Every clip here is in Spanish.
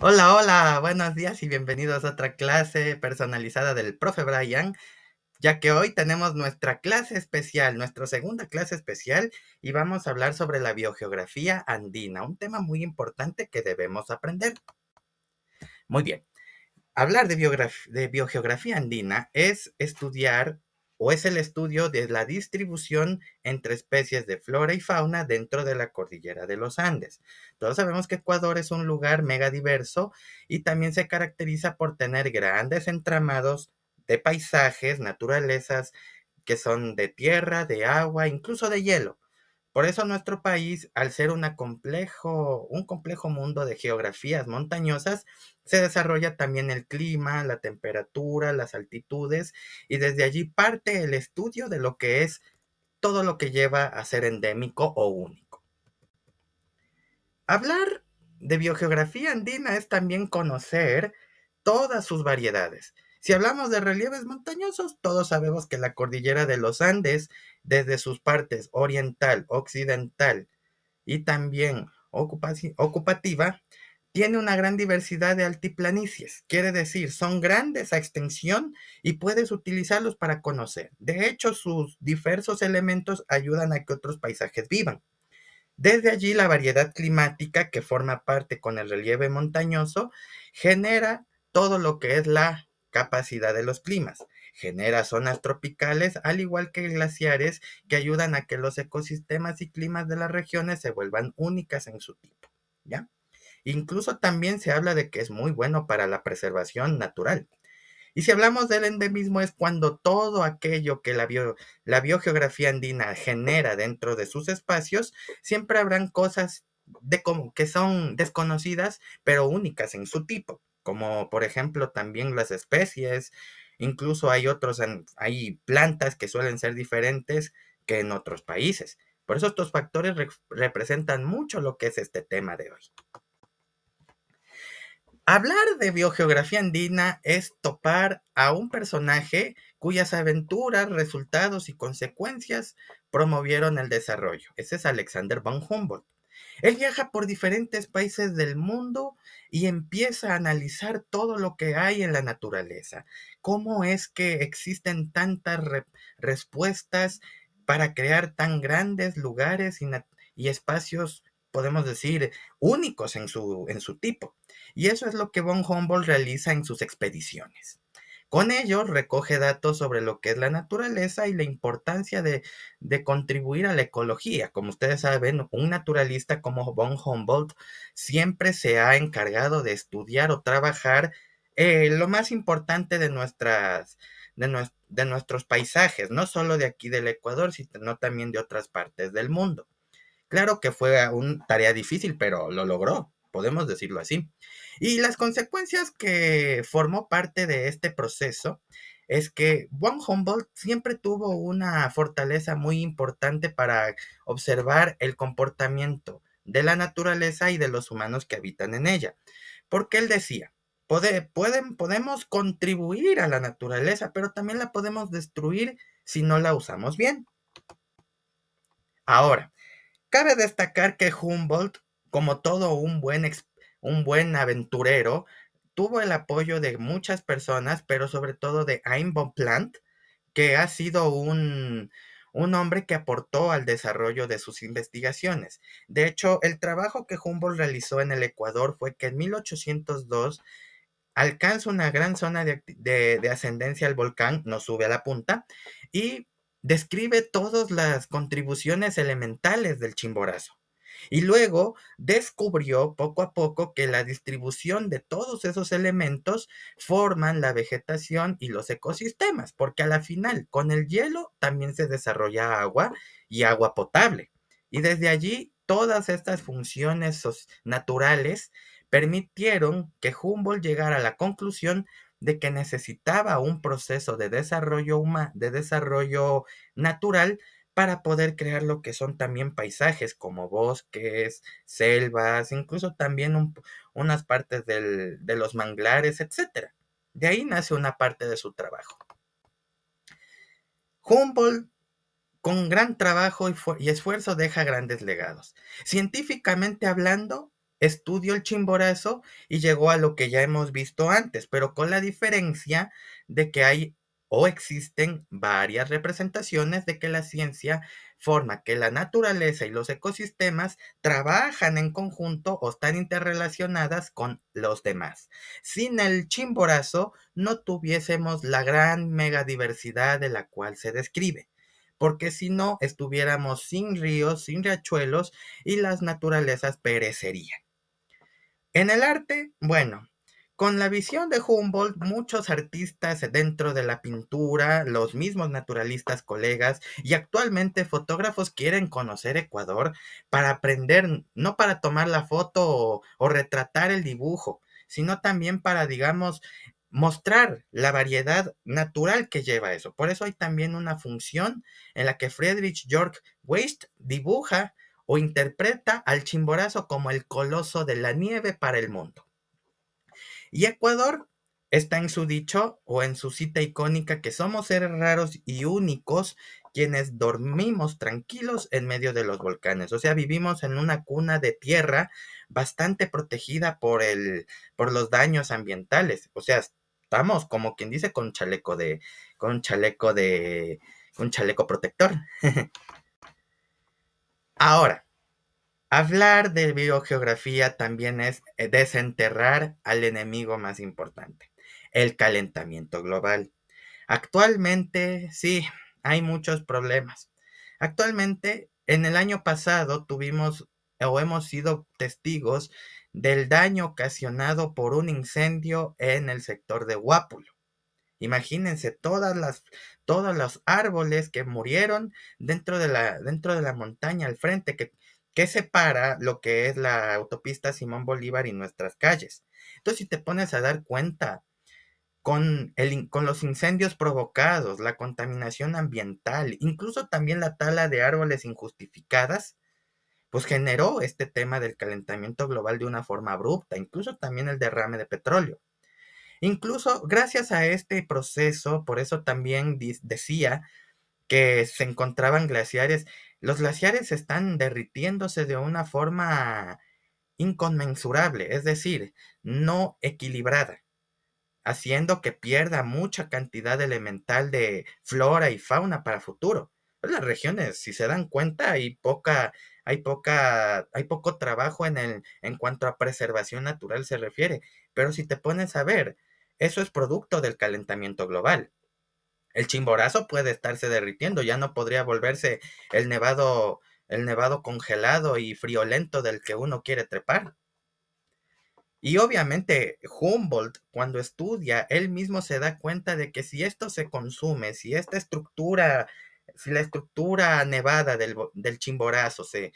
Hola, hola, buenos días y bienvenidos a otra clase personalizada del profe Brian, ya que hoy tenemos nuestra clase especial, nuestra segunda clase especial, y vamos a hablar sobre la biogeografía andina, un tema muy importante que debemos aprender. Muy bien, hablar de biogeografía andina es estudiar o es el estudio de la distribución entre especies de flora y fauna dentro de la cordillera de los Andes. Todos sabemos que Ecuador es un lugar mega diverso y también se caracteriza por tener grandes entramados de paisajes, naturalezas que son de tierra, de agua, incluso de hielo. Por eso nuestro país, al ser un complejo mundo de geografías montañosas, se desarrolla también el clima, la temperatura, las altitudes, y desde allí parte el estudio de lo que es todo lo que lleva a ser endémico o único. Hablar de biogeografía andina es también conocer todas sus variedades. Si hablamos de relieves montañosos, todos sabemos que la cordillera de los Andes, desde sus partes oriental, occidental y también ocupativa, tiene una gran diversidad de altiplanicies. Quiere decir, son grandes a extensión y puedes utilizarlos para conocer. De hecho, sus diversos elementos ayudan a que otros paisajes vivan. Desde allí, la variedad climática que forma parte con el relieve montañoso genera todo lo que es la capacidad de los climas. Genera zonas tropicales, al igual que glaciares, que ayudan a que los ecosistemas y climas de las regiones se vuelvan únicas en su tipo. ¿Ya? Incluso también se habla de que es muy bueno para la preservación natural. Y si hablamos del endemismo es cuando todo aquello que la biogeografía andina genera dentro de sus espacios, siempre habrán cosas que son desconocidas, pero únicas en su tipo, como por ejemplo también las especies, incluso hay plantas que suelen ser diferentes que en otros países. Por eso estos factores representan mucho lo que es este tema de hoy. Hablar de biogeografía andina es topar a un personaje cuyas aventuras, resultados y consecuencias promovieron el desarrollo. Ese es Alexander von Humboldt. Él viaja por diferentes países del mundo y empieza a analizar todo lo que hay en la naturaleza. ¿Cómo es que existen tantas respuestas para crear tan grandes lugares y espacios, podemos decir, únicos en su tipo? Y eso es lo que von Humboldt realiza en sus expediciones. Con ello recoge datos sobre lo que es la naturaleza y la importancia de contribuir a la ecología. Como ustedes saben, un naturalista como von Humboldt siempre se ha encargado de estudiar o trabajar lo más importante de nuestros paisajes, no solo de aquí del Ecuador, sino también de otras partes del mundo. Claro que fue una tarea difícil, pero lo logró, podemos decirlo así. Y las consecuencias que formó parte de este proceso es que von Humboldt siempre tuvo una fortaleza muy importante para observar el comportamiento de la naturaleza y de los humanos que habitan en ella. Porque él decía, podemos contribuir a la naturaleza, pero también la podemos destruir si no la usamos bien. Ahora, cabe destacar que Humboldt, como todo un buen aventurero, tuvo el apoyo de muchas personas, pero sobre todo de Aim von Plant, que ha sido un hombre que aportó al desarrollo de sus investigaciones. De hecho, el trabajo que Humboldt realizó en el Ecuador fue que en 1802 alcanza una gran zona de ascendencia al volcán, no sube a la punta, y describe todas las contribuciones elementales del Chimborazo. Y luego descubrió poco a poco que la distribución de todos esos elementos forman la vegetación y los ecosistemas, porque a la final con el hielo también se desarrolla agua y agua potable. Y desde allí todas estas funciones naturales permitieron que Humboldt llegara a la conclusión de que necesitaba un proceso de desarrollo natural para poder crear lo que son también paisajes como bosques, selvas, incluso también unas partes de los manglares, etcétera. De ahí nace una parte de su trabajo. Humboldt, con gran trabajo y esfuerzo, deja grandes legados. Científicamente hablando, estudió el Chimborazo y llegó a lo que ya hemos visto antes, pero con la diferencia de que hay o existen varias representaciones de que la ciencia forma que la naturaleza y los ecosistemas trabajan en conjunto o están interrelacionadas con los demás. Sin el Chimborazo no tuviésemos la gran megadiversidad de la cual se describe, porque si no estuviéramos sin ríos, sin riachuelos y las naturalezas perecerían. En el arte, bueno, con la visión de Humboldt, muchos artistas dentro de la pintura, los mismos naturalistas colegas y actualmente fotógrafos quieren conocer Ecuador para aprender, no para tomar la foto o retratar el dibujo, sino también para, digamos, mostrar la variedad natural que lleva eso. Por eso hay también una función en la que Friedrich Georg Weist dibuja o interpreta al Chimborazo como el coloso de la nieve para el mundo. Y Ecuador está en su dicho o en su cita icónica que somos seres raros y únicos quienes dormimos tranquilos en medio de los volcanes. O sea, vivimos en una cuna de tierra bastante protegida por los daños ambientales. O sea, estamos como quien dice con chaleco de, con chaleco protector. Ahora, hablar de biogeografía también es desenterrar al enemigo más importante, el calentamiento global. Actualmente, sí, hay muchos problemas. Actualmente, en el año pasado tuvimos o hemos sido testigos del daño ocasionado por un incendio en el sector de Huápulo. Imagínense todos los árboles que murieron dentro de la montaña al frente que separa lo que es la autopista Simón Bolívar y nuestras calles. Entonces, si te pones a dar cuenta con los incendios provocados, la contaminación ambiental, incluso también la tala de árboles injustificadas, pues generó este tema del calentamiento global de una forma abrupta, incluso también el derrame de petróleo. Incluso gracias a este proceso, por eso también decía que se encontraban glaciares, los glaciares están derritiéndose de una forma inconmensurable, es decir, no equilibrada, haciendo que pierda mucha cantidad elemental de flora y fauna para futuro. Pues las regiones, si se dan cuenta, hay poco trabajo en cuanto a preservación natural se refiere. Pero si te pones a ver, eso es producto del calentamiento global. El Chimborazo puede estarse derritiendo, ya no podría volverse el nevado congelado y friolento del que uno quiere trepar. Y obviamente Humboldt, cuando estudia, él mismo se da cuenta de que si esto se consume, si la estructura nevada del Chimborazo se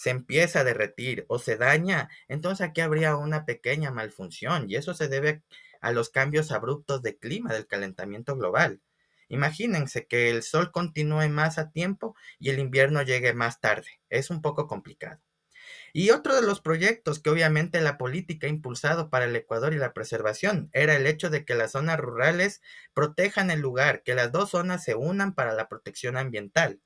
empieza a derretir o se daña, entonces aquí habría una pequeña malfunción y eso se debe a los cambios abruptos de clima del calentamiento global. Imagínense que el sol continúe más a tiempo y el invierno llegue más tarde. Es un poco complicado. Y otro de los proyectos que obviamente la política ha impulsado para el Ecuador y la preservación era el hecho de que las zonas rurales protejan el lugar, que las dos zonas se unan para la protección ambiental.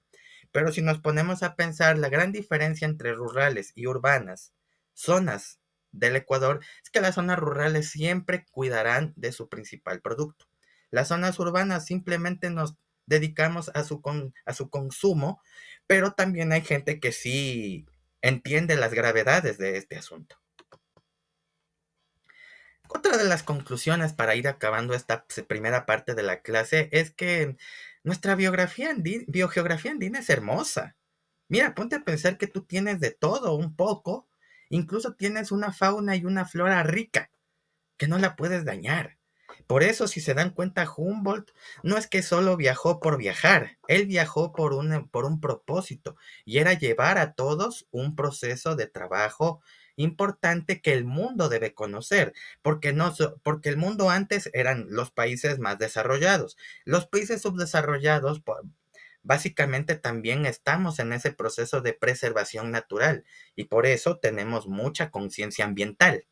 Pero si nos ponemos a pensar, la gran diferencia entre rurales y urbanas, zonas del Ecuador, es que las zonas rurales siempre cuidarán de su principal producto. Las zonas urbanas simplemente nos dedicamos a su consumo, pero también hay gente que sí entiende las gravedades de este asunto. Otra de las conclusiones para ir acabando esta primera parte de la clase es que nuestra biogeografía andina es hermosa. Mira, ponte a pensar que tú tienes de todo un poco, incluso tienes una fauna y una flora rica, que no la puedes dañar. Por eso, si se dan cuenta, Humboldt no es que solo viajó por viajar, él viajó por un propósito, y era llevar a todos un proceso de trabajo importante que el mundo debe conocer, porque, porque el mundo antes eran los países más desarrollados. Los países subdesarrollados, básicamente también estamos en ese proceso de preservación natural, y por eso tenemos mucha conciencia ambiental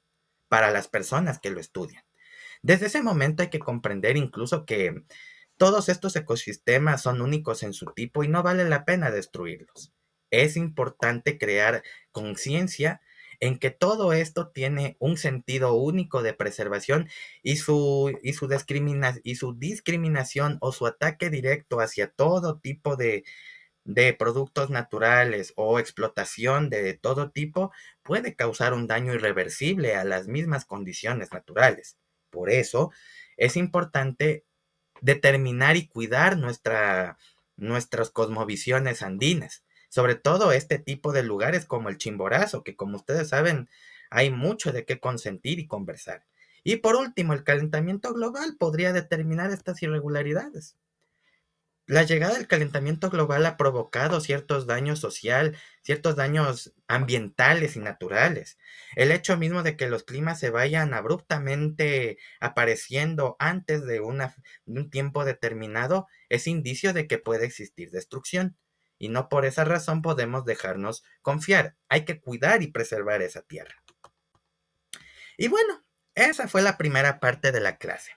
para las personas que lo estudian. Desde ese momento hay que comprender incluso que todos estos ecosistemas son únicos en su tipo y no vale la pena destruirlos. Es importante crear conciencia en que todo esto tiene un sentido único de preservación y su discriminación o su ataque directo hacia todo tipo de productos naturales o explotación de todo tipo puede causar un daño irreversible a las mismas condiciones naturales. Por eso es importante determinar y cuidar nuestras cosmovisiones andinas, sobre todo este tipo de lugares como el Chimborazo, que como ustedes saben, hay mucho de qué consentir y conversar. Y por último, el calentamiento global podría determinar estas irregularidades. La llegada del calentamiento global ha provocado ciertos daños social, ciertos daños ambientales y naturales. El hecho mismo de que los climas se vayan abruptamente apareciendo antes de un tiempo determinado es indicio de que puede existir destrucción. Y no por esa razón podemos dejarnos confiar. Hay que cuidar y preservar esa tierra. Y bueno, esa fue la primera parte de la clase.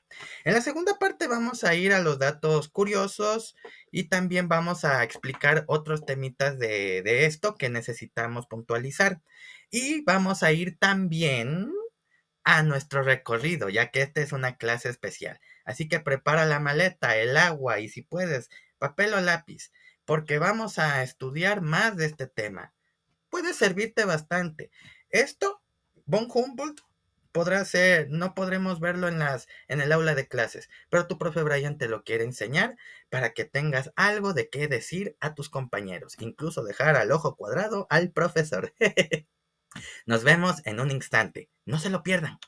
En la segunda parte vamos a ir a los datos curiosos y también vamos a explicar otros temitas de esto que necesitamos puntualizar. Y vamos a ir también a nuestro recorrido, ya que esta es una clase especial. Así que prepara la maleta, el agua y si puedes, papel o lápiz, porque vamos a estudiar más de este tema. Puede servirte bastante. Esto, von Humboldt, podrá ser, no podremos verlo en el aula de clases, pero tu profe Brian te lo quiere enseñar para que tengas algo de qué decir a tus compañeros, incluso dejar al ojo cuadrado al profesor. Nos vemos en un instante, no se lo pierdan.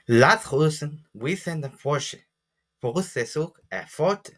Las Russen wissen Forsche, Versuch erfolgt